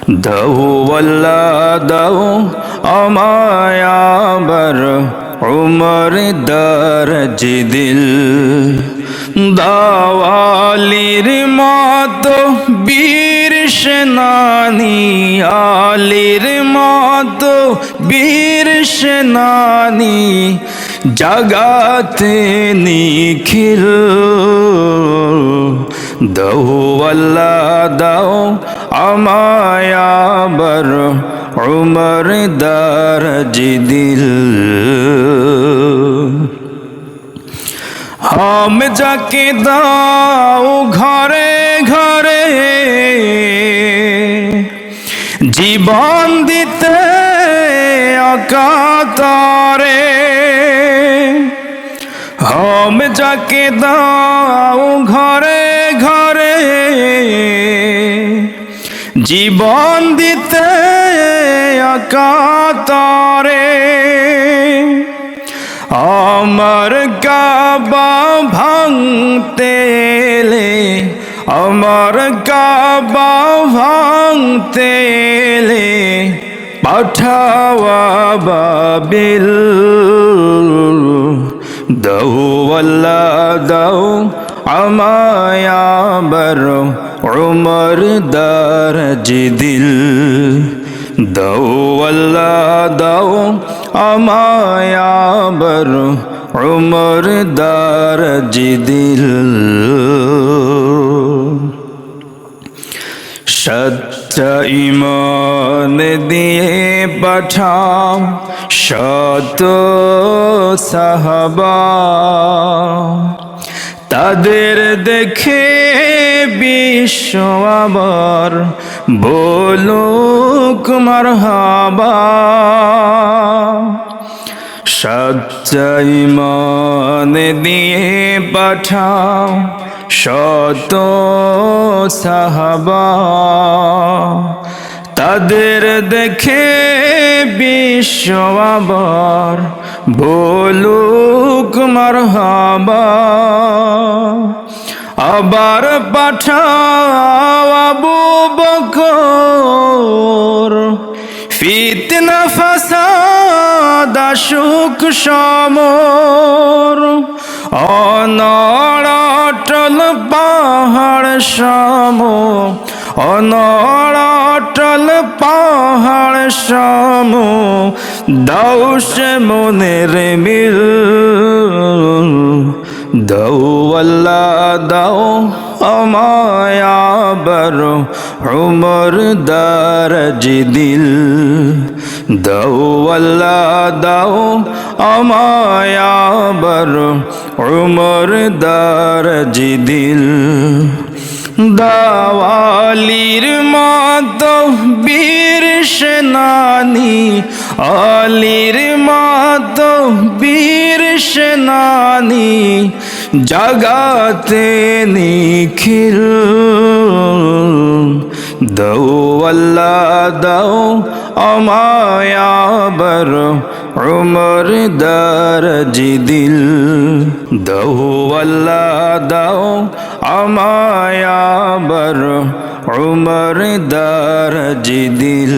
দাও আল্লাহ দাও আমায় আবার উমর দরজ দিল, দাও আলীর মতো বীর সেনানী, আলীর মতো বীর সেনানী জাগাতে নিখিল। দাও আল্লাহ দাও আমায় আবার উমর দরজ দিল। হাম যাকে দাও ঘরে ঘরে জীবন দিতে অকাতরে, হাম যাকে দাও ঘরে ঘরে জীবন দিতে অকাতরে, আমার কাবা ভাঙতে এলে, আমার কাবা ভাঙতে এলে পাঠাওয়া বাবিল। দাও আল্লাহ দাও আমায় আবার উমর দরজ দিল, দাও আল্লাহ দাও আমায় আবার উমর দরজ দিল। সচ্চা ঈমান দিয়ে পাঠাও শত সাহাবা, তাদের দেখে বিশ্ব আবার বলুক মারহাবা। সচ্চা ঈমান দিয়ে পাঠাও শত সাহাবা, তাদের দেখে বিশ্ব আবার বলুক মারহাবা। আবার পাঠাও আবু বকর, ফিতনা ফাসাদ আসুক সমর, অনড় অটল পাহাড় সম, অনড় অটল পাহাড় সম দাও সে মনের মিল। দাও আল্লাহ দাও আমায় আবার উমর দরজ দিল, দাও আল্লাহ দাও আমায় আবার উমর দরজ দিল। দাও আলীর মতো বীর সেনানী, আলীর মতো বীর সেনানী জাগাতে নিখিল। দাও আল্লাহ দাও আমায় আবার উমর দরজ দিল, দাও আল্লাহ দাও আমায় আবার উমর দরজ দিল।